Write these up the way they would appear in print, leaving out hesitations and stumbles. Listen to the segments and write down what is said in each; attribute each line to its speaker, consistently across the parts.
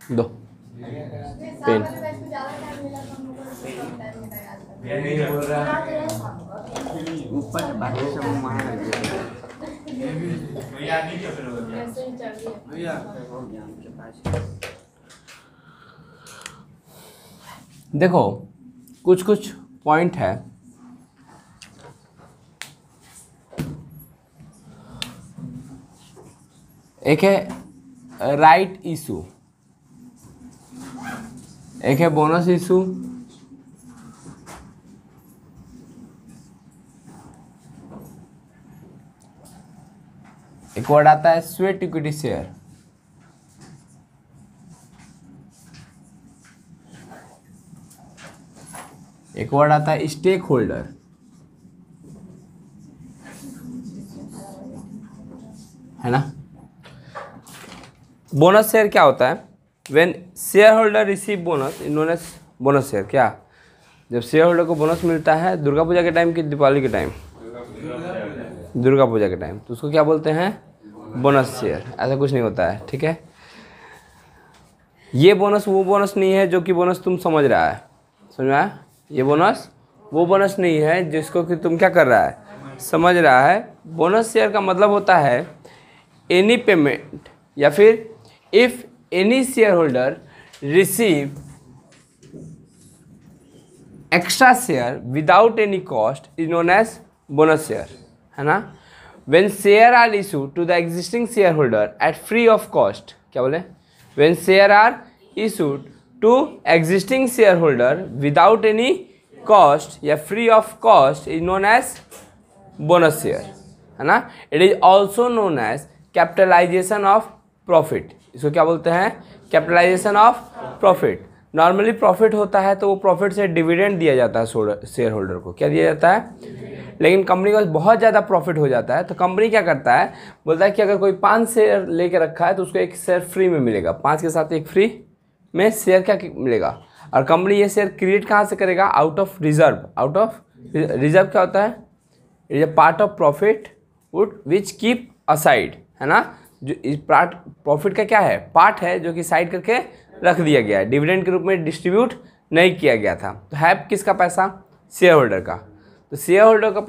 Speaker 1: दो पेन।
Speaker 2: ऊपर बाकी सब वहाँ रख दिया।
Speaker 1: देखो कुछ कुछ पॉइंट है। एक है राइट इशू, एक है बोनस इशू, एक वर्ड आता है स्वेट इक्विटी शेयर, एक वर्ड आता है स्टेक होल्डर, है ना। बोनस शेयर क्या होता है? When share holder receive bonus in known as bonus share. क्या? जब शेयर होल्डर को बोनस मिलता है दुर्गा पूजा के टाइम कि दीपावली के टाइम? दुर्गा पूजा के टाइम, तो उसको क्या बोलते हैं? Bonus share. ऐसा कुछ नहीं होता है, ठीक है। ये बोनस वो बोनस नहीं है जो कि बोनस तुम समझ रहा है, समझ में आया? ये बोनस वो बोनस नहीं है जिसको कि तुम क्या कर रहा है, समझ रहा है। बोनस शेयर का मतलब होता है एनी पेमेंट या फिर if any share holder receive extra share without any cost is known as bonus share, है ना। When share are issue to the existing share holder at free of cost, क्या बोले? When share are issued to existing share holder without any cost या free of cost is known as bonus share, है ना। It is also known as capitalisation of profit. इसको क्या बोलते हैं? Capitalisation of profit. Normally profit होता है तो वो प्रॉफिट से डिविडेंड दिया जाता है शेयर होल्डर को। क्या दिया जाता है? लेकिन कंपनी का बहुत ज़्यादा प्रॉफिट हो जाता है तो कंपनी क्या करता है, बोलता है कि अगर कोई 5 शेयर लेके रखा है तो उसको एक शेयर फ्री में मिलेगा, 5 के साथ एक फ्री में शेयर क्या मिलेगा। और कंपनी ये शेयर क्रिएट कहाँ से करेगा? Out of reserve. Out of reserve क्या होता है? It is a part of profit would which keep aside, है ना। जो इस पार्ट प्रॉफिट का क्या है? पार्ट है जो कि साइड करके रख दिया गया है, डिविडेंड के रूप में डिस्ट्रीब्यूट नहीं किया गया था। तो है किसका पैसा? शेयर होल्डर का। तो शेयर होल्डर का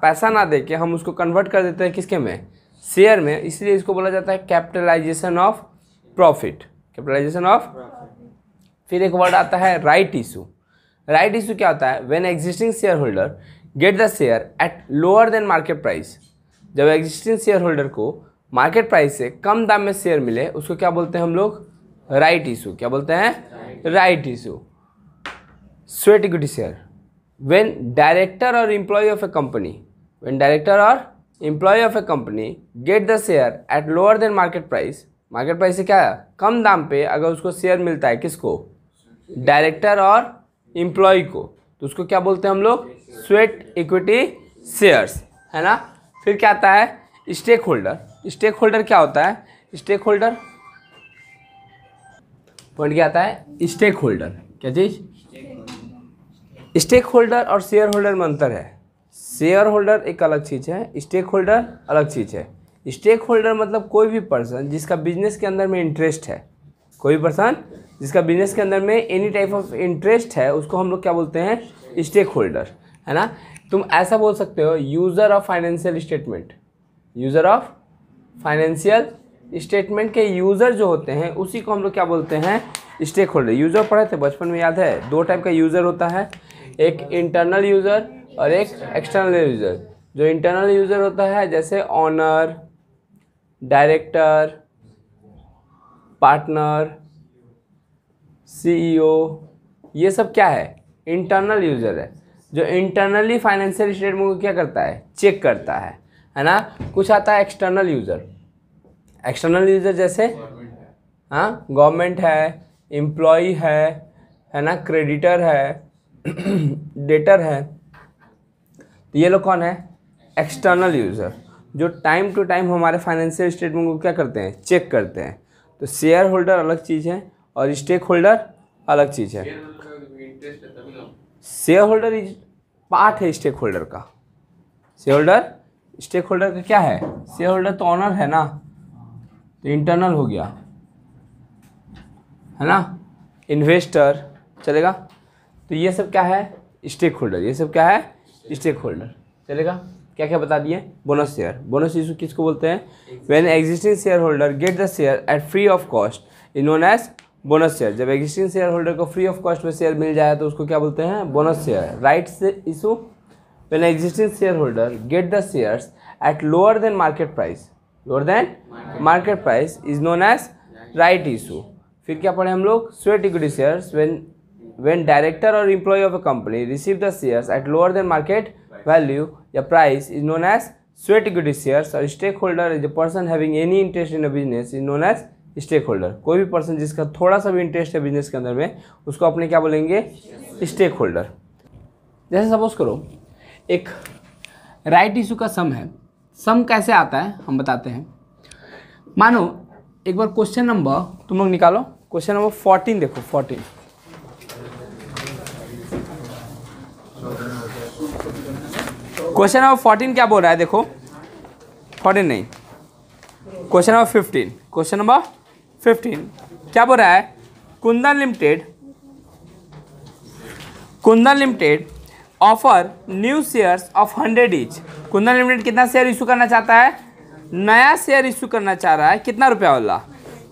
Speaker 1: पैसा ना देके हम उसको कन्वर्ट कर देते हैं किसके में? शेयर में। इसलिए इसको बोला जाता है capitalization of profit. Capitalization of. फिर एक वर्ड आता है राइट इशू। राइट इशू क्या होता है? When existing share holder get the share at lower than market price. जब एग्जिस्टिंग शेयर होल्डर को मार्केट प्राइस से कम दाम में शेयर मिले उसको क्या बोलते हैं हम लोग? Right issue. क्या बोलते हैं? Right issue. Sweat equity share. When director और employ of a company, when director और employ of a company get the share at lower than market price. Market price से क्या? कम दाम पे अगर उसको शेयर मिलता है, किसको? डायरेक्टर और एम्प्लॉय को, तो उसको क्या बोलते हैं हम लोग? स्वेट इक्विटी शेयर्स, है ना। फिर क्या आता है? Stake holder. स्टेक होल्डर क्या होता है? स्टेक होल्डर पॉइंट क्या आता है? स्टेक होल्डर क्या चीज? स्टेक होल्डर और शेयर होल्डर में अंतर है। शेयर होल्डर एक अलग चीज़ है, स्टेक होल्डर अलग चीज़ है। स्टेक होल्डर मतलब कोई भी पर्सन जिसका बिजनेस के अंदर में इंटरेस्ट है, कोई भी पर्सन जिसका बिजनेस के अंदर में एनी टाइप ऑफ इंटरेस्ट है, उसको हम लोग क्या बोलते हैं? स्टेक होल्डर, है ना। तुम ऐसा बोल सकते हो user of financial statement. User of financial statement के यूज़र जो होते हैं उसी को हम लोग क्या बोलते हैं? Stake holder. यूज़र पढ़े थे बचपन में, याद है? 2 टाइप का यूज़र होता है, एक इंटरनल यूज़र और एक एक्सटर्नल यूज़र। जो इंटरनल यूज़र होता है जैसे ऑनर, डायरेक्टर, पार्टनर, सीईओ, ये सब क्या है? इंटरनल यूज़र है, जो इंटरनली फाइनेंशियल स्टेटमेंट को क्या करता है? चेक करता है ना। कुछ आता है एक्सटर्नल यूज़र। एक्सटर्नल यूज़र जैसे हाँ, गवर्नमेंट है, एम्प्लॉय है ना, क्रेडिटर है, डेटर है। तो ये लोग कौन है? एक्सटर्नल यूज़र, जो टाइम टू टाइम हमारे फाइनेंशियल स्टेटमेंट को क्या करते हैं? चेक करते हैं। तो शेयर होल्डर अलग चीज़ है और स्टेक होल्डर अलग चीज़ है। शेयर होल्डर इज पार्ट है स्टेक होल्डर का। शेयर होल्डर स्टेक होल्डर का क्या है? शेयर होल्डर तो ऑनर है ना, तो इंटरनल हो गया, है ना, इन्वेस्टर, चलेगा। तो ये सब क्या है, स्टेक होल्डर, ये सब क्या है, स्टेक होल्डर, चलेगा। क्या क्या बता दिए, बोनस शेयर, बोनस इशू किसको बोलते हैं, when existing share holder get the share at free of cost is known as bonus share. जब एग्जिस्टिंग शेयर होल्डर को फ्री ऑफ कॉस्ट में शेयर मिल जाए तो उसको क्या बोलते हैं, bonus share. Rights issue, when existing share holder get the shares at lower than market price, lower than market price is known as right issue. फिर क्या पढ़े हम लोग, sweat equity shares, when director or employee of a company receive the shares at lower than market value या price is known as sweat equity shares। और stakeholder is a person having any interest in a business is known as stakeholder। कोई भी person जिसका थोड़ा सा भी interest है business के अंदर में उसको अपने क्या बोलेंगे, स्टेक होल्डर। जैसे सपोज करो एक राइट इशू का सम है, सम कैसे आता है हम बताते हैं। मानो एक बार क्वेश्चन नंबर तुम लोग निकालो, क्वेश्चन नंबर 14 देखो, 14 क्वेश्चन नंबर 14 क्या बोल रहा है, देखो 14 नहीं, क्वेश्चन नंबर 15, क्वेश्चन नंबर 15 क्या बोल रहा है, Kundan limited offer new shares of 100 each. Kundan limited कितना शेयर इशू करना चाहता है, नया शेयर इशू करना चाह रहा है, कितना रुपया वाला,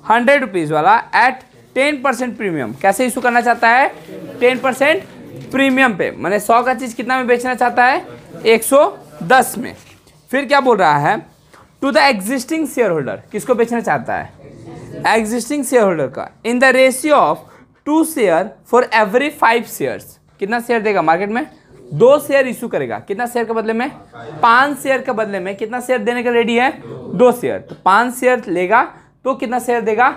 Speaker 1: 100 रुपीज़ वाला, एट 10% प्रीमियम। कैसे इशू करना चाहता है, 10% प्रीमियम पे, मैंने 100 का चीज़ कितना में बेचना चाहता है, 110 में। फिर क्या बोल रहा है, to the existing share holder, किसको बेचना चाहता है, एग्जिस्टिंग शेयर होल्डर का, in the ratio of 2 share for every 5 shares. कितना शेयर देगा मार्केट में, 2 शेयर इशू करेगा, कितना शेयर के बदले में, 5 शेयर के बदले में कितना शेयर देने के रेडी है, 2 शेयर। तो 5 शेयर लेगा तो कितना शेयर देगा,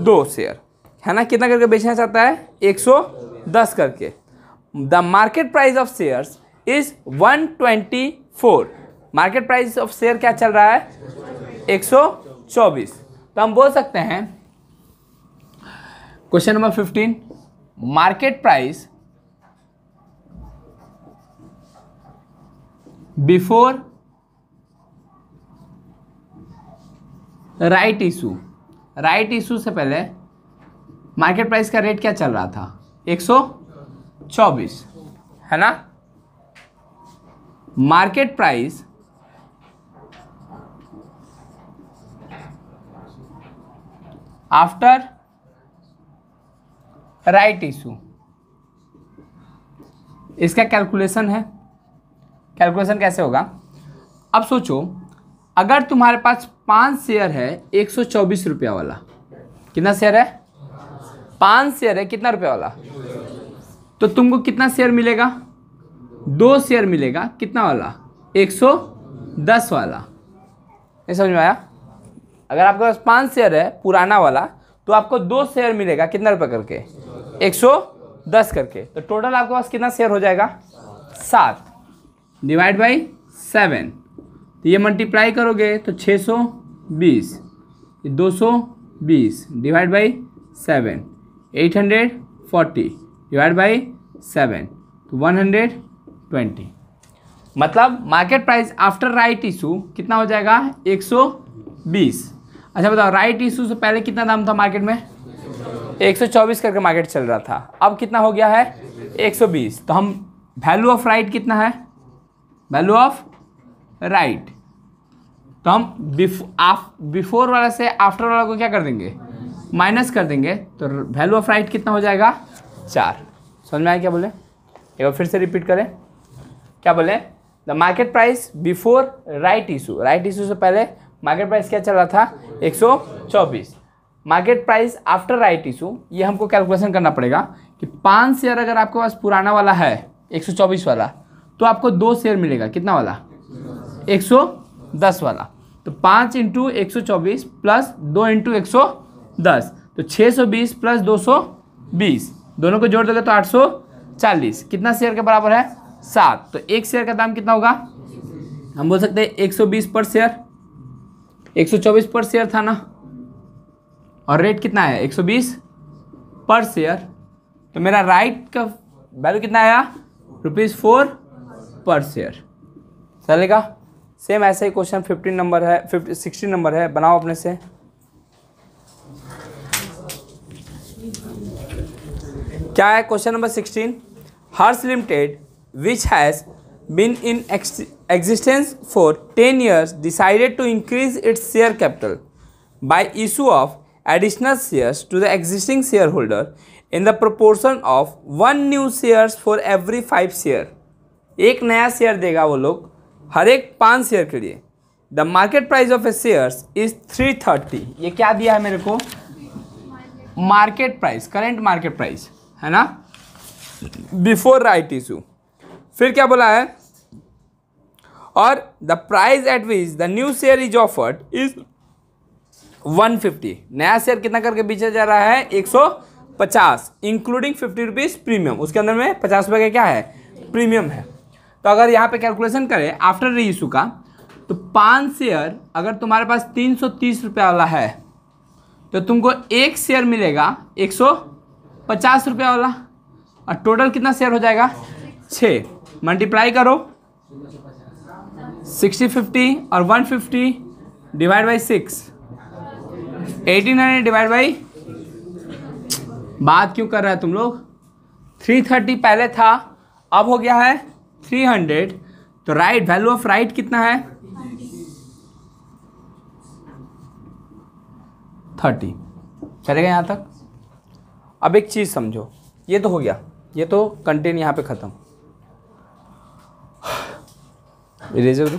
Speaker 1: 2 शेयर, है ना। कितना करके बेचना चाहता है, 110 करके। The market price of shares is 124। Market price of share क्या चल रहा है, 124। तो हम बोल सकते हैं question number 15, market price before right issue, right issue से पहले मार्केट प्राइस का रेट क्या चल रहा था, 124, है ना। Market price after right issue, इसका कैलकुलेशन है। कैलकुलेशन कैसे होगा, अब सोचो अगर तुम्हारे पास 5 शेयर है 124 रुपया वाला, कितना शेयर है, 5 शेयर है कितना रुपया वाला, तो तुमको कितना शेयर मिलेगा, 2 शेयर मिलेगा, कितना वाला, 110 वाला। ये समझ में आया। अगर आपके पास 5 शेयर है पुराना वाला तो आपको 2 शेयर मिलेगा, कितना रुपये करके, 110 करके। तो टोटल आपके पास कितना शेयर हो जाएगा, 7 डिवाइड बाई 7। तो ये मल्टीप्लाई करोगे तो 620, 220 डिवाइड बाई 7, 840 डिवाइड बाई 7, तो 120। मतलब market price after right issue कितना हो जाएगा, 120। अच्छा बताओ, राइट इशू से पहले कितना दाम था मार्केट में, 124 करके मार्केट चल रहा था, अब कितना हो गया है, 120। तो हम वैल्यू ऑफ राइट कितना है, वैल्यू ऑफ राइट, तो हम बिफोर वाला से आफ्टर वाला को क्या कर देंगे, माइनस कर देंगे। तो वैल्यू ऑफ राइट कितना हो जाएगा, 4। समझ में आया क्या बोले, एक बार फिर से रिपीट करें, क्या बोले, the market price before right issue, right issue से पहले मार्केट प्राइस क्या चल रहा था, 124। Market price after right issue, ये हमको कैलकुलेशन करना पड़ेगा कि 5 शेयर अगर आपके पास पुराना वाला है 124 वाला, तो आपको 2 शेयर मिलेगा, कितना वाला, 110 वाला। तो 5 × 124 प्लस 2 × 110, तो 620 प्लस 220, दोनों को जोड़ दोगे तो 840। कितना शेयर के बराबर है, 7। तो 1 शेयर का दाम कितना होगा, हम बोल सकते हैं 120 पर शेयर, 124 पर शेयर था ना, और रेट कितना है, 120 पर शेयर। तो मेरा राइट का वैल्यू कितना आया, ₹4 पर शेयर। चलेगा। सेम ऐसा ही क्वेश्चन 15 नंबर है, 16 नंबर है, बनाओ अपने से। क्या है question number 16? Harsh limited which has been in existence for 10 years decided to increase its share capital by issue of additional shares to the existing shareholder in the proportion of 1 new shares for every 5 share. एक नया share देगा वो लोग हर एक 5 share के लिए. The market price of A shares is 330. ये क्या दिया है मेरे को? Market price, current market price है ना, बिफोर राइट इशू. फिर क्या बोला है? और the price at which the new share is offered is 150. नया शेयर कितना करके बेचा जा रहा है? 150, इंक्लूडिंग 50 रुपीज़ प्रीमियम. उसके अंदर में 50 रुपये का क्या है? प्रीमियम है. तो अगर यहाँ पे कैलकुलेशन करें आफ्टर री इशू का, तो 5 शेयर अगर तुम्हारे पास 330 रुपये वाला है तो तुमको एक शेयर मिलेगा 150 रुपये वाला. और टोटल कितना शेयर हो जाएगा? 6. मल्टीप्लाई करो 60 50 और 150 डिवाइड बाई 6, 1800 डिवाइड बाई, बात क्यों कर रहा है तुम लोग? 330 पहले था, अब हो गया है 300. तो राइट, वैल्यू ऑफ राइट कितना है? 30. चलेगा यहाँ तक? अब एक चीज़ समझो, ये तो हो गया, ये तो कंटेंट यहाँ पे ख़त्म. इरेजर दो.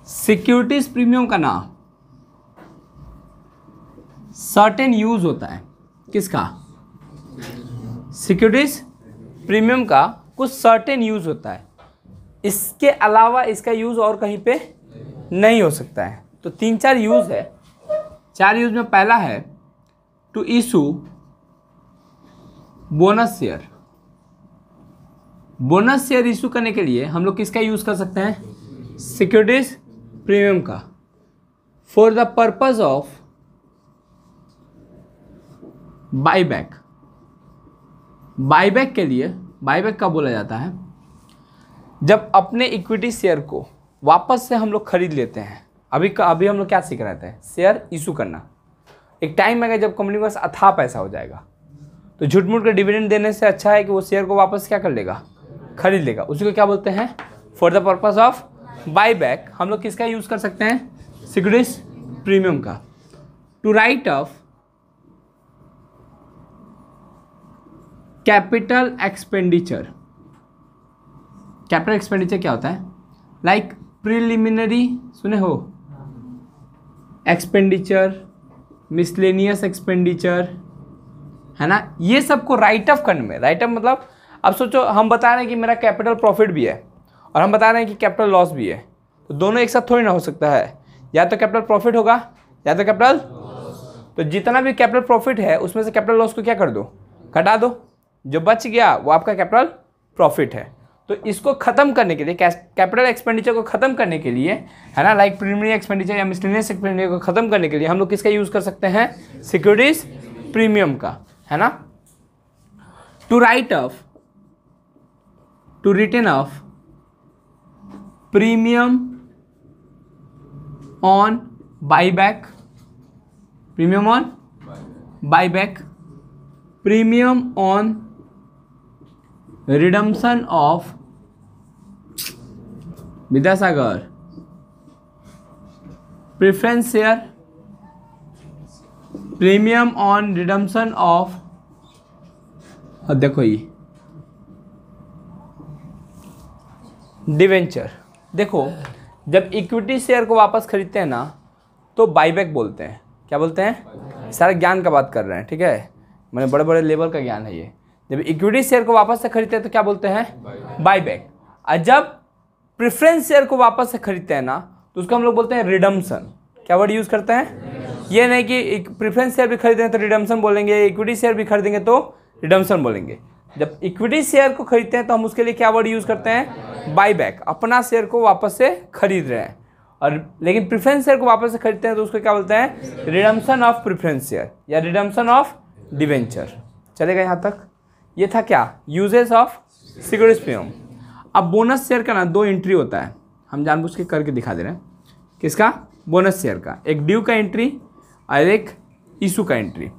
Speaker 1: सिक्योरिटीज प्रीमियम का ना सर्टेन यूज होता है. किसका? सिक्योरिटीज प्रीमियम का कुछ सर्टेन यूज होता है. इसके अलावा इसका यूज और कहीं पे नहीं हो सकता है. तो 3-4 यूज है. 4 यूज में पहला है to issue bonus share. Bonus share issue करने के लिए हम लोग किसका यूज कर सकते हैं? सिक्योरिटीज प्रीमियम का. For the purpose of buyback. Buyback के लिए, बाईबैक कब बोला जाता है? जब अपने इक्विटी शेयर को वापस से हम लोग खरीद लेते हैं. अभी हम लोग क्या सीख रहे थे? शेयर इशू करना. एक टाइम आएगा जब कंपनी के पास अथाह पैसा हो जाएगा, तो झूठ मूठ के डिविडेंड देने से अच्छा है कि वो शेयर को वापस क्या कर लेगा? खरीद लेगा. उसी को क्या बोलते हैं? For the purpose of buyback हम लोग किसका यूज़ कर सकते हैं? सिक्योरिटीज प्रीमियम का. To write off capital expenditure. Capital expenditure क्या होता है? लाइक प्रिलिमिनरी, सुने हो? एक्सपेंडिचर, मिसलेनियस एक्सपेंडिचर, है ना. ये सबको राइट ऑफ करने में, राइट ऑफ मतलब अब सोचो हम बता रहे हैं कि मेरा कैपिटल प्रॉफिट भी है और हम बता रहे हैं कि कैपिटल लॉस भी है. तो दोनों एक साथ थोड़ी ना हो सकता है. या तो कैपिटल प्रॉफिट होगा या तो कैपिटल. तो जितना भी कैपिटल प्रॉफिट है उसमें से कैपिटल लॉस को क्या कर दो? घटा दो. जो बच गया वो आपका कैपिटल प्रॉफिट है. तो इसको ख़त्म करने के लिए, कैपिटल एक्सपेंडिचर को ख़त्म करने के लिए, है ना, लाइक प्रीलिमिनरी एक्सपेंडिचर या मिसलेनियस एक्सपेंडिचर को ख़त्म करने के लिए हम लोग किसका यूज़ कर सकते हैं? सिक्योरिटीज प्रीमियम का, है ना. To write off, to return of premium on buyback, premium on buyback, premium on redemption of Vidyasagar preference share, premium on redemption of, देखो ये डिवेंचर. देखो जब इक्विटी शेयर को वापस खरीदते हैं ना तो बाईबैक बोलते हैं. क्या बोलते हैं? सारे ज्ञान का बात कर रहे हैं, ठीक है, मैंने बड़े बड़े लेवल का ज्ञान है ये. जब इक्विटी शेयर को वापस से खरीदते हैं तो क्या बोलते हैं? बाईबैक. और जब प्रेफरेंस शेयर को वापस से खरीदते हैं ना तो उसको हम लोग बोलते हैं रिडम्पशन. क्या वर्ड यूज़ करते हैं? ये नहीं कि प्रेफरेंस शेयर भी खरीदेंगे तो रिडम्पशन बोलेंगे, इक्विटी शेयर भी खरीदेंगे तो रिडम्पशन बोलेंगे. जब इक्विटी शेयर को खरीदते हैं तो हम उसके लिए क्या वर्ड यूज़ करते हैं? बाईबैक. अपना शेयर को वापस से खरीद रहे हैं. और लेकिन प्रेफरेंस शेयर को वापस से खरीदते हैं तो उसको क्या बोलते हैं? रिडम्पशन ऑफ प्रेफरेंस शेयर या रिडम्पशन ऑफ डिवेंचर. चलेगा यहाँ तक? ये था क्या? Uses of securities premium. अब बोनस शेयर का ना 2 एंट्री होता है, हम जानबूझ के करके दिखा दे रहे हैं। किसका? बोनस शेयर का। एक ड्यू का एंट्री और एक इशू का एंट्री।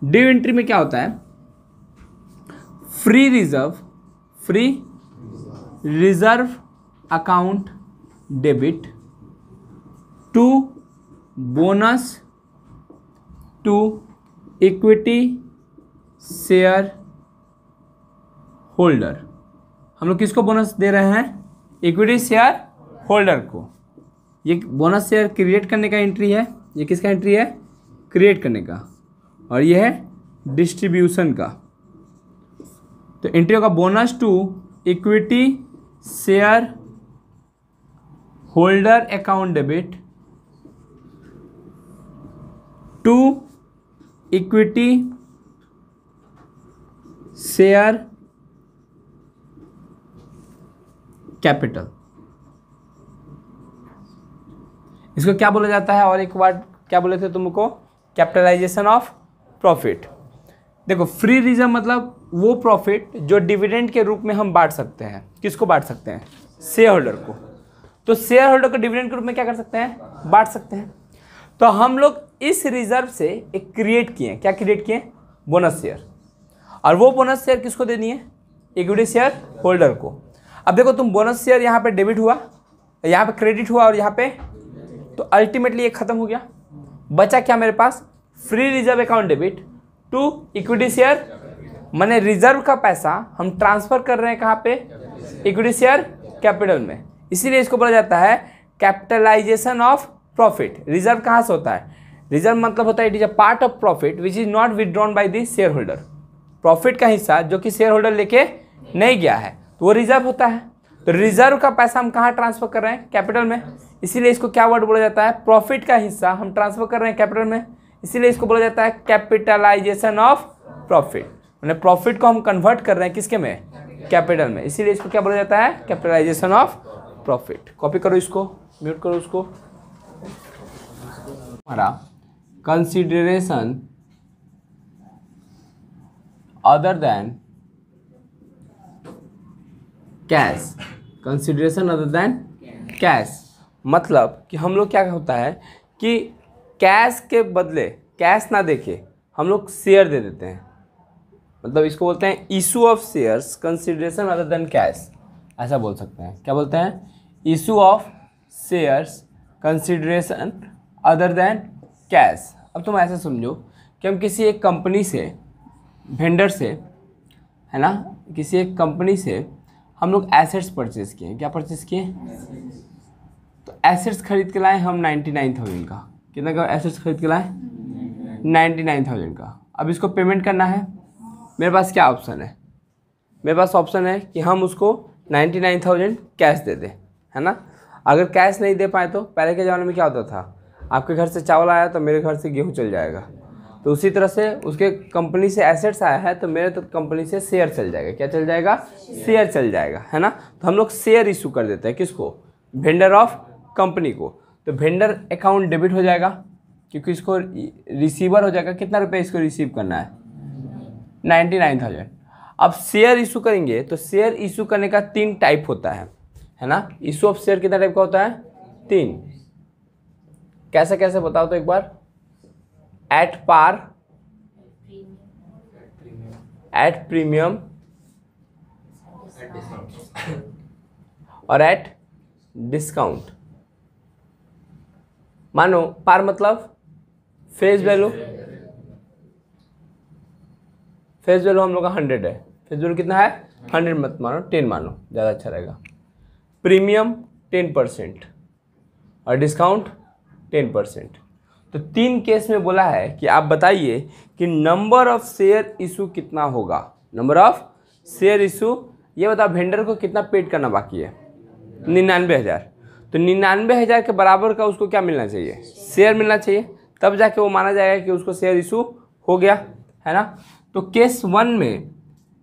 Speaker 1: ड्यू एंट्री में क्या होता है? Free reserve account debit to bonus to equity shareholder. हम लोग किसको बोनस दे रहे हैं? इक्विटी शेयर होल्डर को। ये बोनस शेयर क्रिएट करने का एंट्री है। ये किसका एंट्री है? क्रिएट करने का। और ये है डिस्ट्रीब्यूशन का। तो एंट्री होगा bonus to equity shareholder account debit to equity share capital. इसको क्या बोला जाता है? और एक बार क्या बोले थे तुमको? Capitalisation of profit. देखो, फ्री रिजर्व मतलब वो प्रॉफिट जो डिविडेंड के रूप में हम बांट सकते हैं। किसको बांट सकते हैं? शेयर होल्डर को। तो शेयर होल्डर को डिविडेंड के रूप में क्या कर सकते हैं? बांट सकते हैं। तो हम लोग इस रिजर्व से एक क्रिएट किए। क्या क्रिएट किए? Bonus share. और वो बोनस शेयर किसको देनी है? इक्विटी शेयर होल्डर को। अब देखो, तुम बोनस शेयर यहाँ पे डेबिट हुआ, यहाँ पे क्रेडिट हुआ और यहाँ पे, तो अल्टीमेटली ये खत्म हो गया। बचा क्या मेरे पास? Free reserve account debit to equity share, माने रिजर्व का पैसा हम ट्रांसफर कर रहे हैं कहाँ पे? इक्विटी शेयर कैपिटल में। इसीलिए इसको बोला जाता है कैपिटलाइजेशन ऑफ प्रॉफिट। रिजर्व कहाँ से होता है? रिजर्व मतलब होता है it is a part of profit which is not withdrawn by the share holder. Profit का हिस्सा जो कि शेयर होल्डर लेके नहीं गया है, तो वो रिजर्व होता है। तो रिजर्व का पैसा हम कहाँ ट्रांसफर कर रहे हैं? कैपिटल में। इसीलिए इसको क्या वर्ड बोला जाता है? प्रॉफिट का हिस्सा हम ट्रांसफर कर रहे हैं कैपिटल में, इसीलिए इसको बोला जाता है कैपिटलाइजेशन ऑफ प्रॉफिट। मैंने प्रॉफिट को हम कन्वर्ट कर रहे हैं किसके में? कैपिटल में। इसीलिए इसको क्या बोला जाता है? Capitalization of profit. कॉपी करो इसको, म्यूट करो उसको। हमारा consideration other than cash. Consideration other than cash मतलब कि हम लोग क्या होता है कि कैश के बदले, कैश ना देके हम लोग शेयर दे देते हैं। मतलब इसको बोलते हैं issue of shares consideration other than cash, ऐसा बोल सकते हैं। क्या बोलते हैं? Issue of shares consideration other than cash. अब तुम ऐसे समझो कि हम किसी एक कंपनी से, वेंडर से, है ना, किसी एक कंपनी से हम लोग एसेट्स परचेज किए। क्या परचेज किए? तो एसेट्स खरीद के लाए हम 99,000 का। कितना का एसेट्स खरीद के लाए? 99,000 का। अब इसको पेमेंट करना है। मेरे पास क्या ऑप्शन है? मेरे पास ऑप्शन है कि हम उसको 99,000 कैश दे दें, है ना। अगर कैश नहीं दे पाए तो पहले के ज़माने में क्या होता था? आपके घर से चावल आया तो मेरे घर से गेहूँ चल जाएगा। तो उसी तरह से उसके कंपनी से एसेट्स आया है तो मेरे तो कंपनी से शेयर चल जाएगा। क्या चल जाएगा? शेयर चल जाएगा, है ना। तो हम लोग शेयर इशू कर देते हैं। किसको? वेंडर ऑफ कंपनी को। तो वेंडर अकाउंट डेबिट हो जाएगा क्योंकि इसको रिसीवर हो जाएगा। कितना रुपये इसको रिसीव करना है? 99,000। अब शेयर इशू करेंगे तो शेयर इशू करने का 3 टाइप होता है ना। इशू ऑफ शेयर कितना टाइप का होता है? 3। कैसे कैसे बताओ तो एक बार। एट पार, एट प्रीमियम और एट डिस्काउंट। मानो पार मतलब फेस वैल्यू। फेस वैल्यू हम लोग का 100 है। फेस वैल्यू कितना है? 100 मत मानो, 10 मानो, ज़्यादा अच्छा रहेगा। प्रीमियम 10% और डिस्काउंट 10%। तो 3 केस में बोला है कि आप बताइए कि नंबर ऑफ शेयर इशू कितना होगा। नंबर ऑफ शेयर इशू, ये बताओ वेंडर को कितना पेड करना बाकी है? 99,000। तो 99,000 के बराबर का उसको क्या मिलना चाहिए? शेयर मिलना चाहिए, तब जाके वो माना जाएगा कि उसको शेयर इशू हो गया, है ना। तो केस 1 में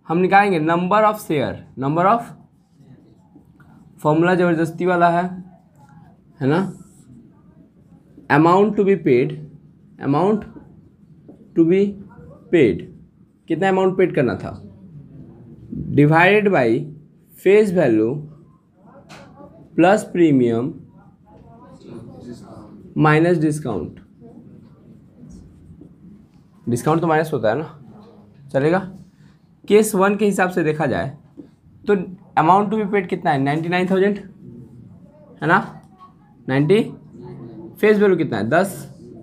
Speaker 1: हम निकालेंगे number of share. Number of, formula ज़बरदस्ती वाला है ना। Amount to be paid, amount to be paid, कितना अमाउंट पेड करना था? Divided by face value plus premium minus discount. Discount तो माइनस होता है ना, चलेगा। केस 1 के हिसाब से देखा जाए तो अमाउंट टू बी पेड कितना है, 99,000 है ना। 90, फेस वैल्यू कितना है 10,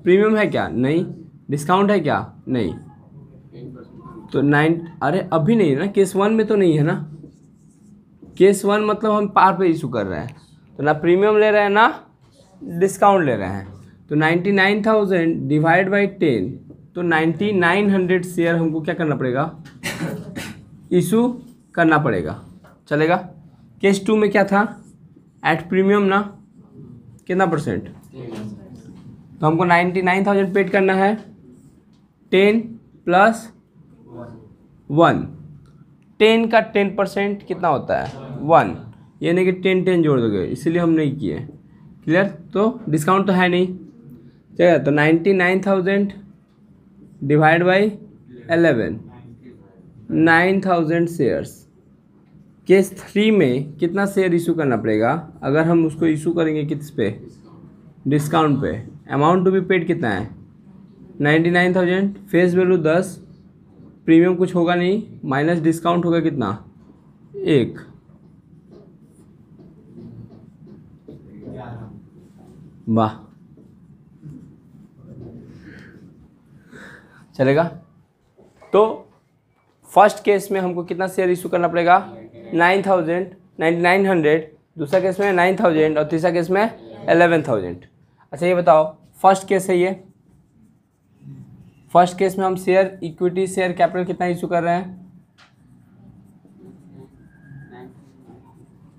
Speaker 1: प्रीमियम है क्या, नहीं, डिस्काउंट है क्या, नहीं, तो 9, अरे अभी नहीं है ना, केस 1 में तो नहीं है ना। केस 1 मतलब हम पार पे इशू कर रहे हैं, तो ना प्रीमियम ले रहे हैं ना डिस्काउंट ले रहे हैं। तो 99,000 डिवाइड बाई 10, तो 9900 शेयर हमको क्या करना पड़ेगा, इशू करना पड़ेगा, चलेगा। केस 2 में क्या था, एट प्रीमियम ना, कितना परसेंट, तो हमको 99,000 पेड करना है, 10 प्लस 1, 10 का 10% कितना होता है 1, यानी कि 10 जोड़ दोगे, इसीलिए हम नहीं किए, क्लियर। तो डिस्काउंट तो है नहीं, चलेगा। तो 99,000 डिवाइड बाई 11, 9,000 शेयर्स। केस 3 में कितना शेयर इशू करना पड़ेगा, अगर हम उसको इशू करेंगे किस पे, डिस्काउंट पे। अमाउंट टू बी पेड कितना है 99,000, फेस वैल्यू 10, प्रीमियम कुछ होगा नहीं, माइनस डिस्काउंट होगा कितना 1, वाह, चलेगा। तो फर्स्ट केस में हमको कितना शेयर इशू करना पड़ेगा 9,900, दूसरा केस में 9,000 और तीसरा केस में 11,000। अच्छा ये बताओ, फर्स्ट केस है ये, फर्स्ट केस में हम शेयर इक्विटी शेयर कैपिटल कितना इशू कर रहे हैं,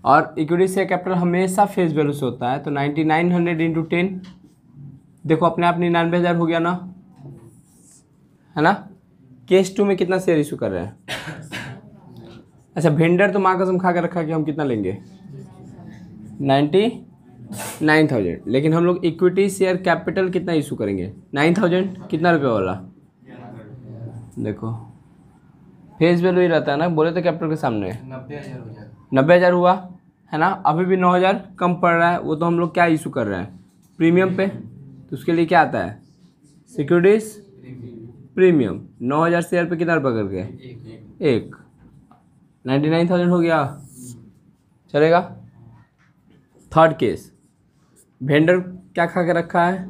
Speaker 1: और इक्विटी शेयर कैपिटल हमेशा फेस वैल्यू से होता है, तो 9900 इंटू 10, देखो अपने आप 99,000 हो गया ना, है ना। केस 2 में कितना शेयर इशू कर रहे हैं, अच्छा वेंडर तो माँ कसम खा के रखा कि हम कितना लेंगे 99,000, लेकिन हम लोग इक्विटी शेयर कैपिटल कितना इशू करेंगे 9,000, कितना रुपये वाला, देखो फेस वैल्यू ही रहता है ना, बोले तो कैपिटल के सामने 90,000 हुआ है ना। अभी भी 9,000 कम पड़ रहा है, वो तो हम लोग क्या इशू कर रहे हैं प्रीमियम पे, तो उसके लिए क्या आता है सिक्योरिटीज प्रीमियम, 9,000 शेयर पे कितना रुपये करके 1, 99,000 हो गया, चलेगा। थर्ड केस, वेंडर क्या खा के रखा है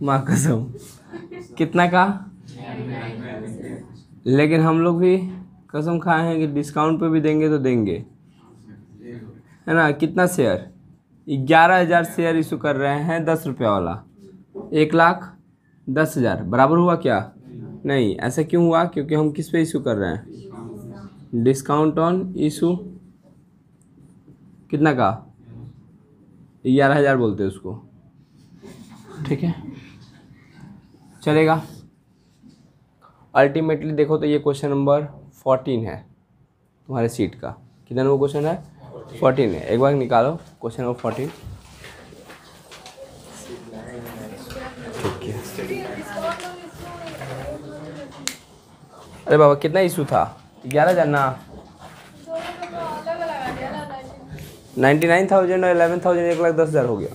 Speaker 1: माँ कसम, कितना का, लेकिन हम लोग भी कसम खाए हैं कि डिस्काउंट पे भी देंगे तो देंगे, है ना। कितना शेयर 11,000 शेयर इशू कर रहे हैं 10 रुपये वाला, 1,10,000 बराबर हुआ क्या, नहीं, ऐसा क्यों हुआ, क्योंकि हम किस पे इशू कर रहे हैं डिस्काउंट ऑन इशू, कितना का 11,000 बोलते हैं उसको, ठीक है, चलेगा। अल्टीमेटली देखो तो ये क्वेश्चन नंबर 14 है तुम्हारे सीट का, कितना नंबर क्वेश्चन है 14 है, एक बार निकालो क्वेश्चन नंबर 14, ठीक है। अरे बाबा कितना इशू था 11,000 ना, 99,000 और 11,000 1,10,000 हो गया।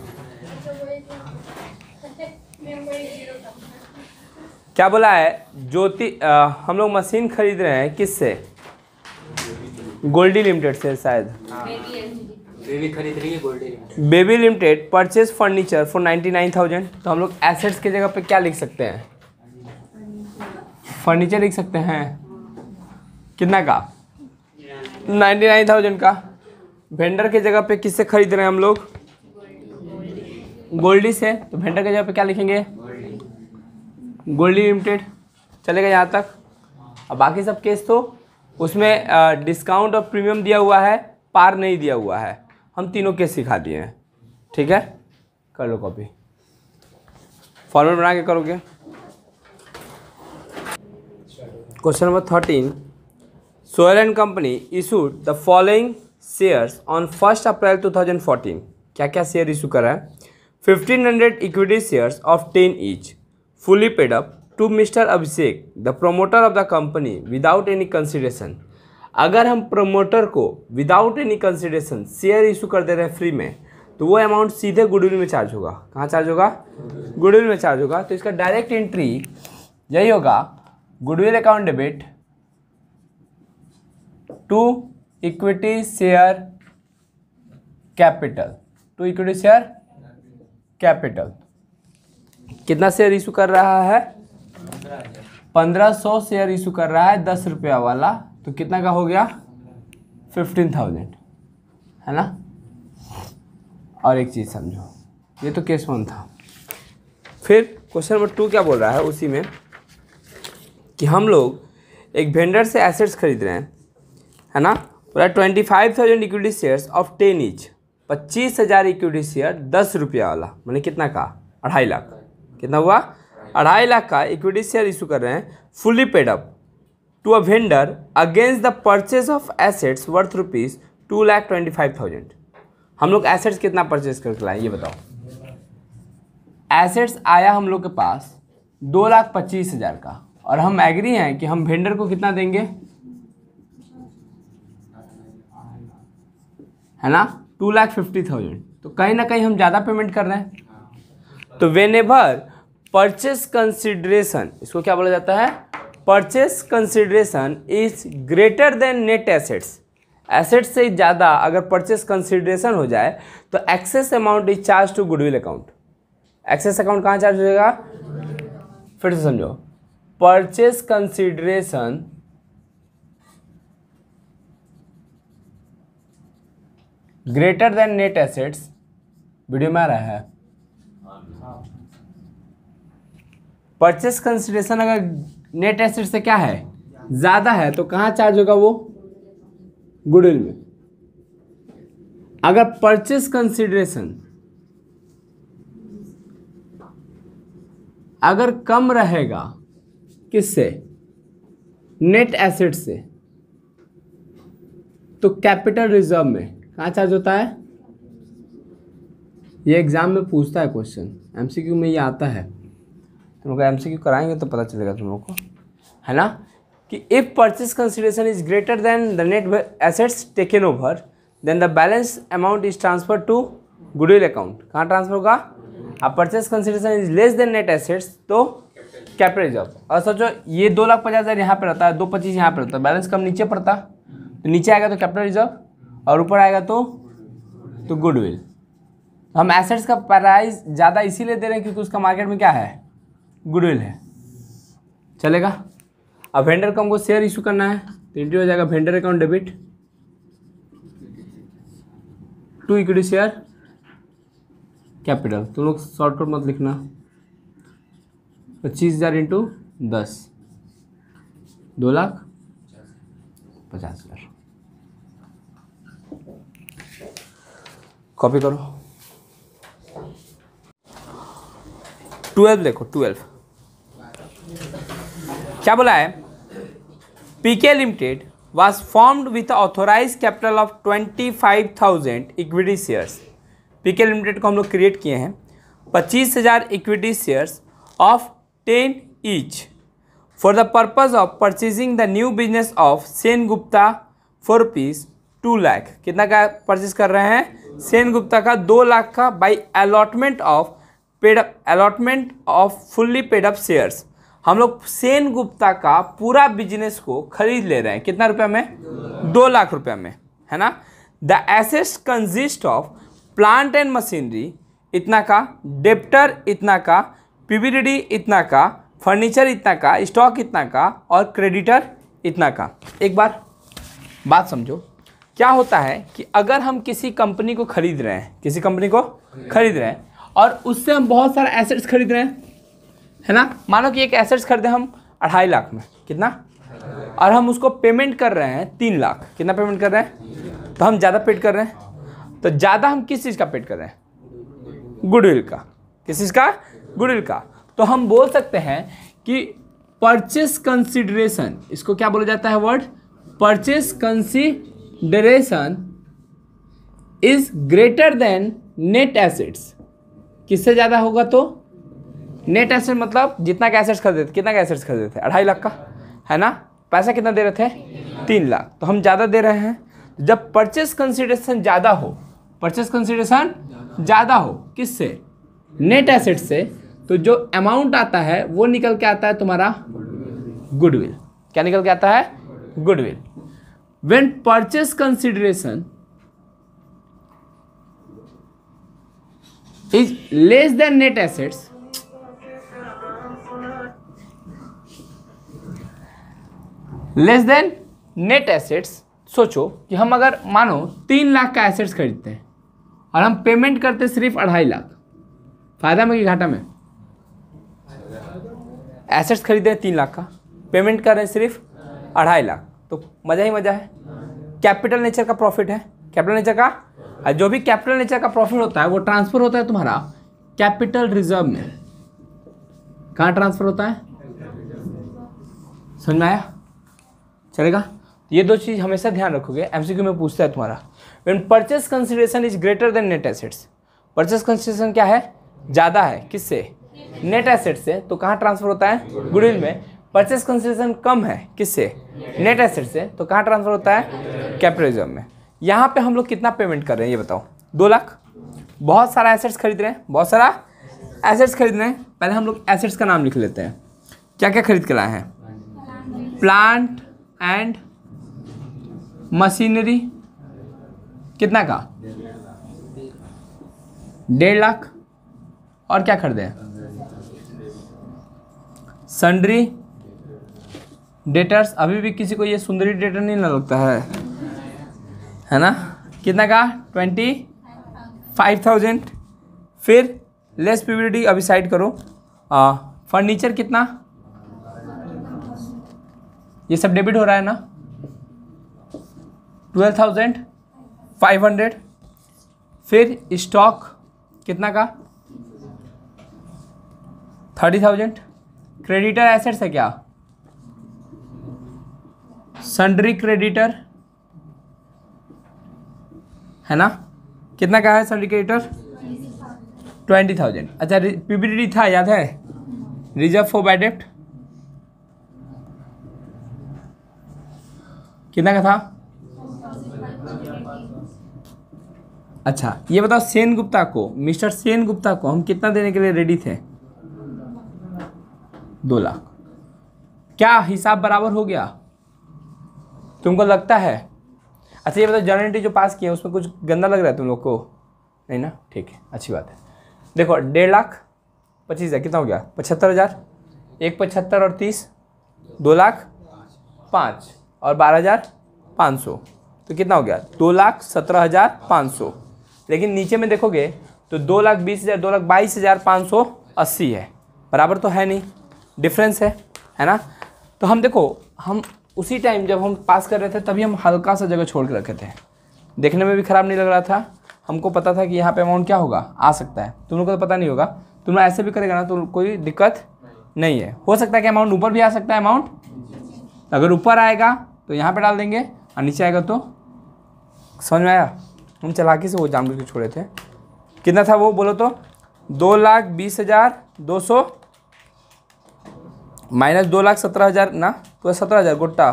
Speaker 1: क्या बोला है ज्योति, हम लोग मशीन खरीद रहे हैं किससे, गोल्डी लिमिटेड से शायद,
Speaker 2: बेबी खरीद रही है Goldie,
Speaker 1: baby limited purchase furniture for 99,000, तो हम लोग एसेट्स के जगह पे क्या लिख सकते हैं, फर्नीचर लिख सकते हैं, कितना का 99,000 का। वेंडर के जगह पे किससे खरीद रहे हैं हम लोग, गोल्डी से, तो वेंडर के जगह पे क्या लिखेंगे गोल्डी लिमिटेड, चलेगा यहाँ तक। अब बाकी सब केस तो उसमें डिस्काउंट और प्रीमियम दिया हुआ है, पार नहीं दिया हुआ है, हम तीनों केस सिखा दिए हैं, ठीक है। कर लो कॉपी, फॉर्मूला बना के करोगे। Question number 13, soil and company issued the following shares on 1 अप्रैल 2014, क्या क्या शेयर इशू करा है, 1,500 equity shares of 10 each fully paid up to Mr. Abhishek, the promoter of the company, without any consideration. अगर हम promoter को without any consideration share issue कर दे रहे हैं फ्री में, तो वो अमाउंट सीधे गुडविल में चार्ज होगा। कहाँ चार्ज होगा? गुडविल में चार्ज होगा। तो इसका डायरेक्ट एंट्री यही होगा, goodwill account debit to equity share capital, to equity share capital. कितना शेयर इशू कर रहा है? 1500 शेयर इशू कर रहा है 10 रुपया वाला, तो कितना का हो गया? 15,000, है ना। और एक चीज़ समझो, ये तो केस 1 था। फिर क्वेश्चन नंबर 2 क्या बोल रहा है उसी में, कि हम लोग एक वेंडर से एसेट्स खरीद रहे हैं, है ना। बोला 25,000 equity shares of 10 each, 25,000 equity share 10 रुपया वाला, मैंने कितना का? 2.5 लाख। कितना हुआ? 2.5 लाख का इक्विटी शेयर इशू कर रहे हैं, fully paid up to a vendor against the purchase of assets worth ₹2,25,000। हम लोग एसेट्स कितना परचेज करके लाए ये बताओ। एसेट्स आया हम लोग के पास 2,25,000 का, और हम एग्री हैं कि हम वेंडर को कितना देंगे, है ना, 2,50,000। तो कहीं ना कहीं हम ज़्यादा पेमेंट कर रहे हैं। तो वेनेवर परचेस कंसिडरेशन, इसको क्या बोला जाता है? Purchase consideration is greater than net assets. Assets से ज़्यादा अगर परचेस कंसिडरेशन हो जाए तो excess amount is charge to goodwill account. Excess account कहाँ चार्ज हो जाएगा? फिर से समझो, purchase consideration greater than net assets, video में आ रहा है। परचेस कंसिडरेशन अगर नेट एसेट से क्या है? ज़्यादा है, तो कहाँ चार्ज होगा वो? गुडविल में। अगर परचेस कंसिडरेशन अगर कम रहेगा, किससे? नेट एसेट से, तो कैपिटल रिजर्व में कहाँ चार्ज होता है? ये एग्जाम में पूछता है क्वेश्चन, एमसीक्यू में ये आता है। तुम लोग एमसीक्यू कराएंगे तो पता चलेगा तुम लोग को, है ना, कि if purchase consideration is greater than the net assets taken over, then the balance amount is transfer to goodwill account. कहाँ ट्रांसफर होगा? अब purchase consideration is less than net assets, तो कैपिटल रिजर्व। और सोचो ये 2,50,000 यहाँ पे रहता है, 2,25,000 यहाँ पे रहता है, बैलेंस कम नीचे पड़ता, तो नीचे आएगा तो कैपिटल रिजर्व, और ऊपर आएगा तो गुडविल। हम एसेट्स का प्राइस ज़्यादा इसीलिए दे रहे हैं क्योंकि उसका मार्केट में क्या है? गुडविल है। चलेगा। अब वेंडर को हमको शेयर इशू करना है, तो एंट्री हो जाएगा vendor account debit to equity share capital. तुम लोग शॉर्टकट मत लिखना, 25,000 इंटू 10, 2,50,000। कॉपी करो। 12 देखो, 12 क्या बोला है? PK limited was formed with authorized capital of 25,000 equity shares. PK limited को हम लोग क्रिएट किए हैं 25,000 equity shares of 10 each for the purpose of purchasing the new business of Sen Gupta for ₹2 lakh. कितना का परचेज कर रहे हैं? सेन गुप्ता का 2 लाख का by allotment off fully paid up shares. हम लोग सेन गुप्ता का पूरा बिजनेस को खरीद ले रहे हैं। कितना रुपये में? 2 लाख रुपये में, है ना। The assets consist of plant and machinery इतना का, डेप्टर इतना का, पीवीडी इतना का, फर्नीचर इतना का, स्टॉक इतना का, और क्रेडिटर इतना का। एक बार बात समझो, क्या होता है कि अगर हम किसी कंपनी को खरीद रहे हैं, किसी कंपनी को खरीद रहे हैं और उससे हम बहुत सारा एसेट्स खरीद रहे हैं, है ना। मानो कि एक एसेट्स खरीदे हम 2.5 लाख में, कितना, और हम उसको पेमेंट कर रहे हैं 3 लाख। कितना पेमेंट कर रहे हैं? तो हम ज़्यादा पेड कर रहे हैं। तो ज़्यादा हम किस चीज़ का पेड कर रहे हैं? गुडविल का। किस चीज़ का? गुडविल का। तो हम बोल सकते हैं कि परचेस कंसिडरेशन, इसको क्या बोला जाता है word? Purchase consideration is greater than net assets. किससे ज़्यादा होगा? तो नेट एसेट मतलब जितना का एसेट्स खरीदे थे। कितना का एसेट्स खरीदे थे? 2.5 लाख का, है ना। पैसा कितना दे रहे थे? 3 लाख, तो हम ज़्यादा दे रहे हैं। जब परचेस कंसिडरेशन ज़्यादा हो, परचेस कंसिडरेशन ज़्यादा हो किससे, नेट एसेट से, तो जो अमाउंट आता है वो निकल के आता है तुम्हारा गुडविल। क्या निकल के आता है, goodwill. When purchase consideration is less than net assets, less than net assets, सोचो कि हम अगर मानो 3 लाख का एसेट्स खरीदते हैं और हम पेमेंट करते सिर्फ 2.5 लाख, फायदा में कि घाटा में? एसेट्स खरीदे 3 लाख का, पेमेंट कर रहे हैं सिर्फ 2.5 लाख, तो मज़ा ही मज़ा है। कैपिटल नेचर का प्रॉफिट है, कैपिटल नेचर का, और जो भी कैपिटल नेचर का प्रॉफिट होता है वो ट्रांसफर होता है तुम्हारा कैपिटल रिजर्व में। कहाँ ट्रांसफर होता है, समझ में आया? चलेगा? ये 2 चीज़ हमेशा ध्यान रखोगे, एमसीक्यू में पूछता है तुम्हारा। When purchase consideration is greater than net assets, purchase consideration क्या है, ज़्यादा है किससे, नेट एसेट से, तो कहाँ ट्रांसफर होता है, गुडविल में। परचेस कंसिडरेशन कम है किससे, नेट एसेट से, तो कहाँ ट्रांसफर होता है, कैपिटल रिजर्व में। यहाँ पे हम लोग कितना पेमेंट कर रहे हैं ये बताओ, 2 लाख। बहुत सारा एसेट्स खरीद रहे हैं, बहुत सारा एसेट्स खरीद रहे हैं। पहले हम लोग एसेट्स का नाम लिख लेते हैं, क्या क्या खरीद के लाए हैं। प्लांट एंड मशीनरी कितना का, 1.5 लाख। और क्या खरीदे हैं, सन्ड्री डेटर्स, अभी भी किसी को ये सुंदरी डेटर नहीं ना लगता है ना, कितना का, 25,000। फिर लेस पीवीडी अभी साइड करो। फर्नीचर कितना, ये सब डेबिट हो रहा है ना, 12,500। फिर स्टॉक कितना का, 30,000। क्रेडिटर एसेट्स है क्या, सन्ड्री क्रेडिटर है ना, कितना का है सन्ड्री क्रेडिटर, 20,000। अच्छा पीबीडी था, याद है, रिजर्व फॉर बैड डेब्ट कितना का था। अच्छा ये बताओ, सेन गुप्ता को, मिस्टर सेन गुप्ता को हम कितना देने के लिए रेडी थे, 2 लाख। क्या हिसाब बराबर हो गया, तुमको लगता है? अच्छा ये बताओ, जर्नल एंट्री जो पास किए उसमें कुछ गंदा लग रहा है तुम लोग को, नहीं ना, ठीक है, अच्छी बात है। देखो 1,25,000 कितना हो गया, 75,000, 1,75,000 और 30, 2,05,000 और 12,500, तो कितना हो गया, 2,17,500। लेकिन नीचे में देखोगे तो 2,20,000, 2,22,580 है, बराबर तो है नहीं, डिफरेंस है ना। तो हम देखो, हम उसी टाइम जब हम पास कर रहे थे तभी हम हल्का सा जगह छोड़ के रखे थे, देखने में भी ख़राब नहीं लग रहा था, हमको पता था कि यहाँ पे अमाउंट क्या होगा, आ सकता है। तुम लोग को तो पता नहीं होगा, तुम लोग ऐसे भी करेगा ना तो कोई दिक्कत नहीं है। हो सकता है कि अमाउंट ऊपर भी आ सकता है, अमाउंट अगर ऊपर आएगा तो यहाँ पे डाल देंगे और नीचे आएगा तो, समझ में आया? हम चालाकी से वो जानबूझ के छोड़े थे। कितना था वो बोलो तो, 2,20,200 माइनस 2,17,000 ना, तो 17,000 गोटा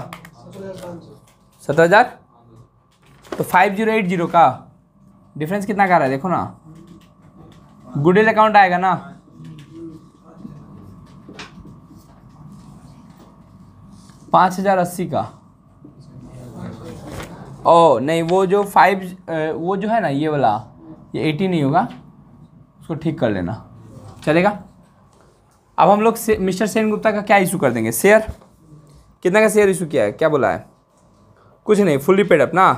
Speaker 1: 17,000, तो 5080 का डिफरेंस कितना का रहा है देखो ना, गुडविल अकाउंट आएगा ना, $5,080 का। ओ नहीं, वो जो वो जो है ना ये वाला, ये 80 नहीं होगा, उसको ठीक कर लेना, चलेगा। अब हम लोग मिस्टर सेन गुप्ता का क्या इशू कर देंगे, शेयर। कितना का शेयर इशू किया है, क्या बोला है, कुछ नहीं, फुल्ली पेड अप ना।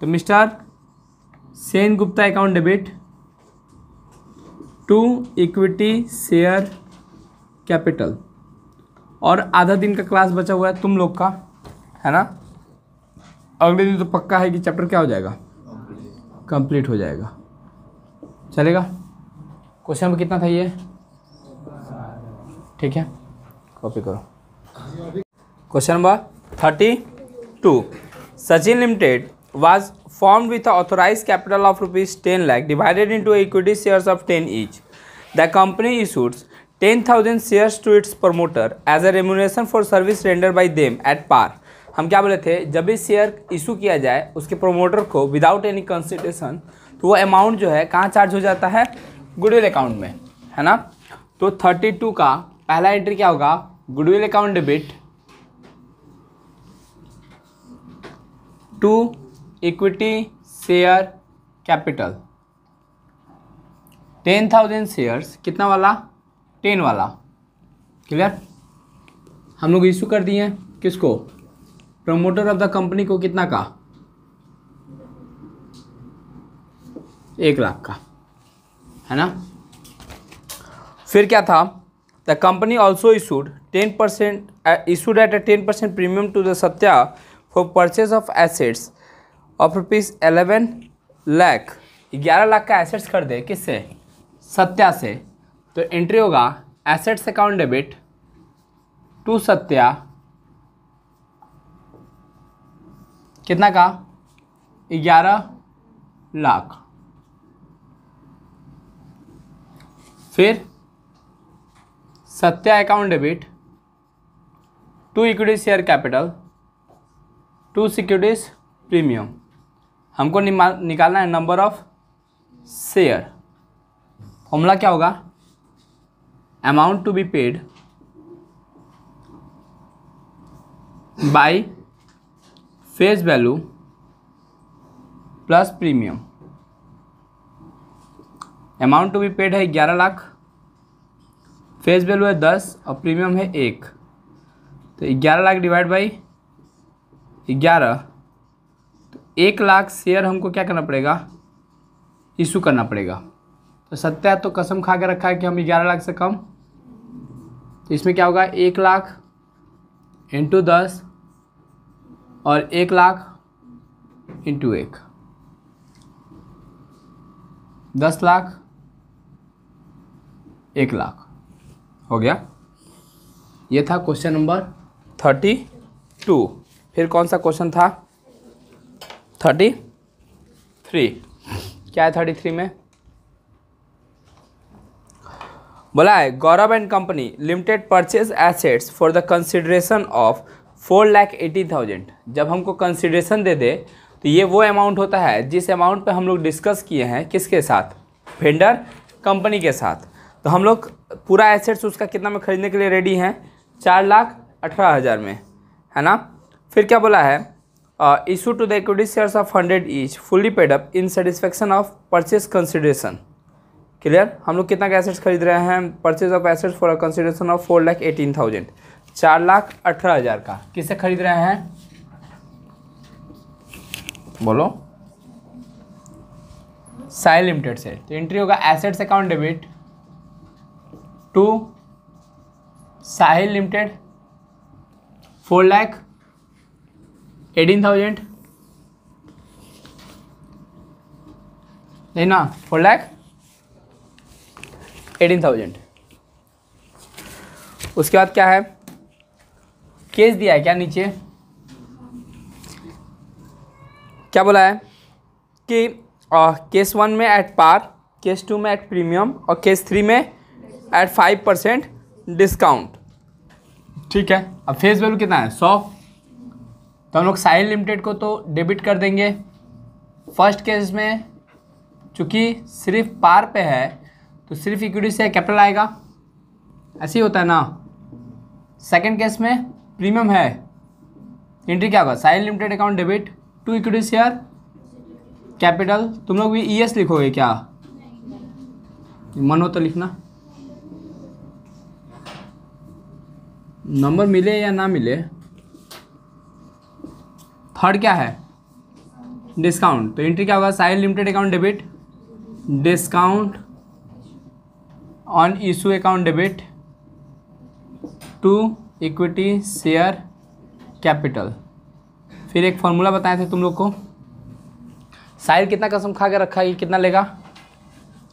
Speaker 1: तो mister Sen Gupta account debit to equity share capital, और आधा दिन का क्लास बचा हुआ है तुम लोग का, है ना। अगले दिन तो पक्का है कि चैप्टर क्या हो जाएगा, कंप्लीट हो जाएगा, चलेगा। क्वेश्चन नंबर कितना था ये, ठीक है, कॉपी करो। Question number 32, Sachin limited was formed with an authorized capital of ₹10 lakh divided into equity shares of 10 each. The company issues 10,000 shares to its promoter as a remuneration for service rendered by them at par. हम क्या बोले थे, जब भी share issue किया जाए उसके promoter को विदाउट एनी कंसिडरेशन, तो वो अमाउंट जो है कहाँ चार्ज हो जाता है, गुडविल अकाउंट में, है ना। तो 32 का पहला एंट्री क्या होगा, goodwill account debit to equity share capital 10,000 shares, कितना वाला, 10 वाला, क्लियर। हम लोग इशू कर दिए किसको, प्रमोटर ऑफ द कंपनी को, कितना का, 1 लाख का, है ना। फिर क्या था, the company also issued 10% issued at a 10% premium to the Satya for purchase of assets of ₹11 lakh, 11 lakh का एसेट्स खरीदे, किससे, सत्या से। तो एंट्री होगा assets account debit to Satya, कितना का, 11 लाख। फिर Satya account debit to equity share capital to securities premium, हमको निकालना है नंबर ऑफ शेयर। फॉर्मूला क्या होगा, amount to be paid by face value plus premium. Amount to be paid है 11 लाख, फेस वैल्यू है 10 और प्रीमियम है 1, तो 11 लाख डिवाइड बाई 11, तो 1 लाख शेयर हमको क्या करना पड़ेगा, इशू करना पड़ेगा। तो सत्या तो कसम खा के रखा है कि हम 11 लाख से कम, तो इसमें क्या होगा, 1 लाख इंटू 10 और 1 लाख इंटू 1, 10 लाख, 1 लाख हो गया। ये था क्वेश्चन नंबर 32। फिर कौन सा क्वेश्चन था, 33। क्या है 33 में, बोला है Gaurav and company limited purchase assets for the consideration of 4,80,000। जब हमको कंसिडरेशन दे दे तो ये वो अमाउंट होता है जिस अमाउंट पे हम लोग डिस्कस किए हैं, किसके साथ, वेंडर कंपनी के साथ। तो हम लोग पूरा एसेट्स उसका कितना में खरीदने के लिए रेडी हैं, 4,18,000 में, है ना। फिर क्या बोला है, issue to the equity shares of 100 each fully paid up in satisfaction of purchase consideration, clear. हम लोग कितना का एसेट्स खरीद रहे हैं, purchase of assets for a consideration of 4,18,000, 4,18,000 का किससे खरीद रहे हैं, बोलो, साहिल लिमिटेड से। तो एंट्री होगा assets account debit to Sahil limited 4,18,000, नहीं ना, 4,18,000। उसके बाद क्या है, केस दिया है क्या नीचे, क्या बोला है कि केस 1 में एट पार, केस 2 में एट प्रीमियम और केस 3 में एट 5% डिस्काउंट, ठीक है। अब फेस वैल्यू कितना है, 100। तो हम लोग साहिल लिमिटेड को तो डेबिट कर देंगे। फर्स्ट केस में चूँकि सिर्फ पार पे है तो सिर्फ इक्विटी से कैपिटल आएगा, ऐसे ही होता है ना। सेकंड केस में प्रीमियम है, एंट्री क्या होगा, Sahil limited account debit to equity share capital. तुम लोग भी ES लिखोगे क्या, मन हो तो लिखना, नंबर मिले या ना मिले। थर्ड क्या है, डिस्काउंट। तो एंट्री क्या होगा, Sahil limited account debit discount on issue account debit to equity share capital. फिर एक फॉर्मूला बताए थे तुम लोग को, साहिल कितना कसम खा के रखा है, कितना लेगा,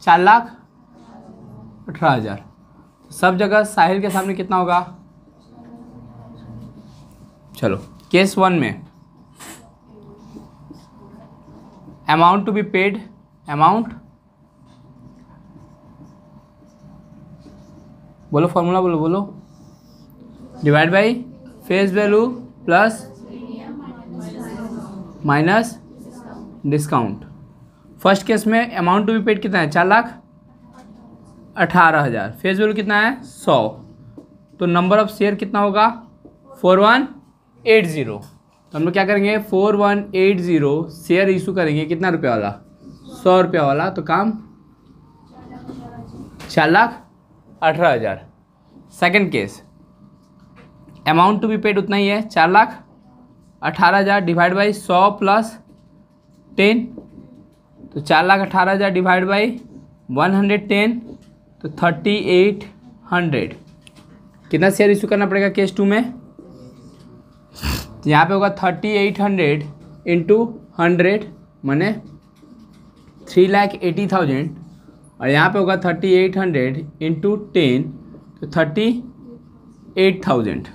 Speaker 1: 4,18,000। सब जगह साहिल के सामने कितना होगा, चलो केस 1 में amount to be paid, amount, बोलो फॉर्मूला, बोलो divide by face value plus minus discount. First case में अमाउंट टू बी पेड कितना है 4,18,000, फेस वैल्यू कितना है 100, तो नंबर ऑफ शेयर कितना होगा 4180। तो हम लोग क्या करेंगे 4180 शेयर इशू करेंगे, कितना रुपये वाला 100 रुपये वाला, तो काम 4,18,000। Second case amount to be paid उतना ही है 4,18,000 डिवाइड बाई 100 प्लस 10, तो 4,18,000 डिवाइड बाई 110, तो 3,800। कितना शेयर इशू करना पड़ेगा केस 2 में, तो यहाँ पे होगा 3,800 इंटू 100 माने 3,80,000, और यहाँ पे होगा 3,800 इंटू 10, तो 38,000।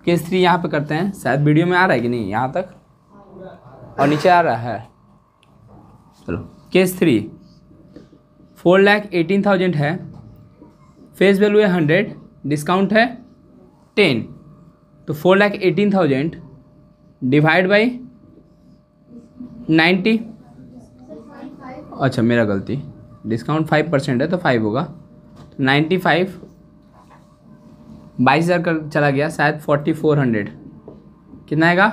Speaker 1: केस 3 यहाँ पे करते हैं, शायद वीडियो में आ रहा है कि नहीं यहाँ तक, और नीचे आ रहा है। चलो केस 3 4,18,000 है, फेस वैल्यू है 100, डिस्काउंट है 10, तो 4,18,000 डिवाइड बाई 90, अच्छा मेरा गलती, डिस्काउंट 5% है तो 5 होगा, तो 95 22,000 कर चला गया, शायद 4,400 कितना आएगा,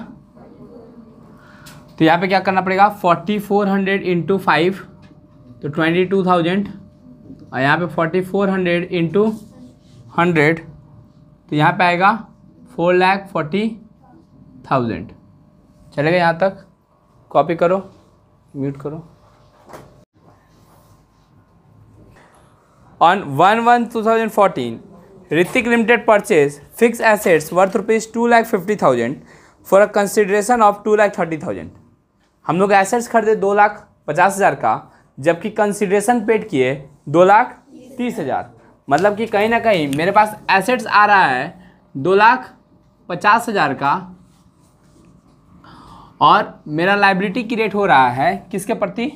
Speaker 1: तो यहाँ पे क्या करना पड़ेगा 4,400 इंटू 5, तो 22,000, और यहाँ पे 4,400 इंटू 100, तो यहाँ पे आएगा 4,40,000। चलेगा यहाँ तक, कॉपी करो, म्यूट करो। On 1/1/2014, Hrithik Limited purchased fixed assets worth ₹2,50,000 for a consideration of ₹2,30,000। हम लोग एसेट्स खरीदे 2,50,000 का, जबकि कंसिडरेशन पेड किए 2,30,000। मतलब कि कहीं ना कहीं मेरे पास एसेट्स आ रहा है 2,50,000 का, और मेरा लायबिलिटी की रेट हो रहा है किसके प्रति,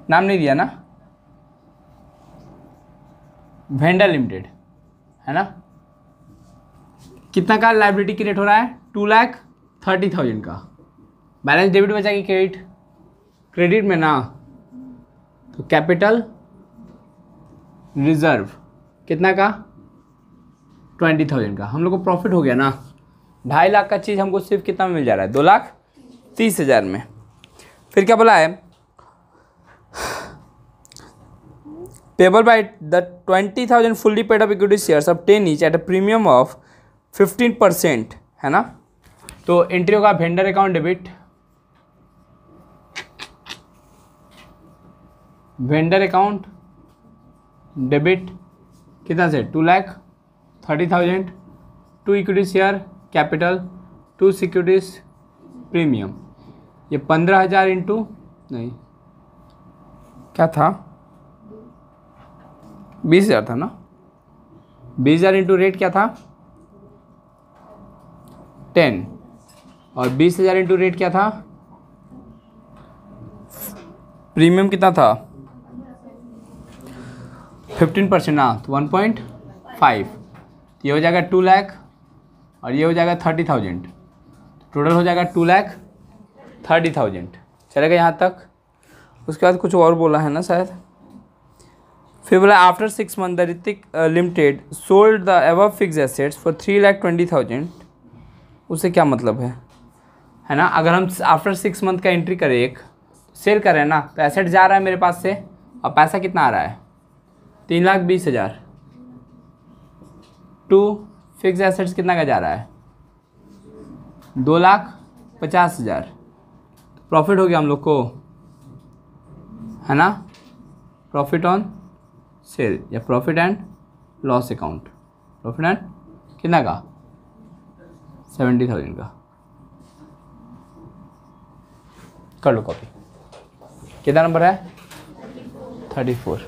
Speaker 1: नाम नहीं दिया ना, वेंडर लिमिटेड है ना। कितना का लायबिलिटी की रेट हो रहा है 2,30,000 का। बैलेंस डेबिट बचा कि क्रेडिट, क्रेडिट में ना, तो कैपिटल रिजर्व कितना का 20,000 का। हम लोग को प्रॉफिट हो गया ना, 2.5 लाख का चीज़ हमको सिर्फ कितना में मिल जा रहा है 2,30,000 में। फिर क्या बोला है, payable by the 20,000 fully paid up equity shares of 10 each at a premium of 15%, है ना। तो एंट्री होगा vendor account debit, vendor account debit कितना से 2,30,000 to equity share capital to securities premium, ये 15,000 इंटू नहीं क्या था 20,000 था ना, 20,000 इंटू रेट क्या था 10, और 20,000 इंटू रेट क्या था, प्रीमियम कितना था 15% ना, तो 1.5, ये हो जाएगा 2 लाख, और ये हो जाएगा 30,000, टोटल हो जाएगा 2,30,000। चलेगा यहाँ तक। उसके बाद कुछ और बोला है ना शायद, फिर बोला after 6 month the Hrithik limited sold the above fix assets for 3,20,000। उससे क्या मतलब है ना। अगर हम आफ्टर 6 मंथ का एंट्री करें, एक सेल करें ना, तो एसेट जा रहा है मेरे पास से, और पैसा कितना आ रहा है 3,20,000, टू फिक्स एसेट्स कितना का जा रहा है 2,50,000। प्रॉफिट हो गया हम लोग को, है ना, प्रॉफिट ऑन सेल या profit and loss account. Profit and कितना का 70,000 का। कर लो कॉपी। कितना नंबर है 34।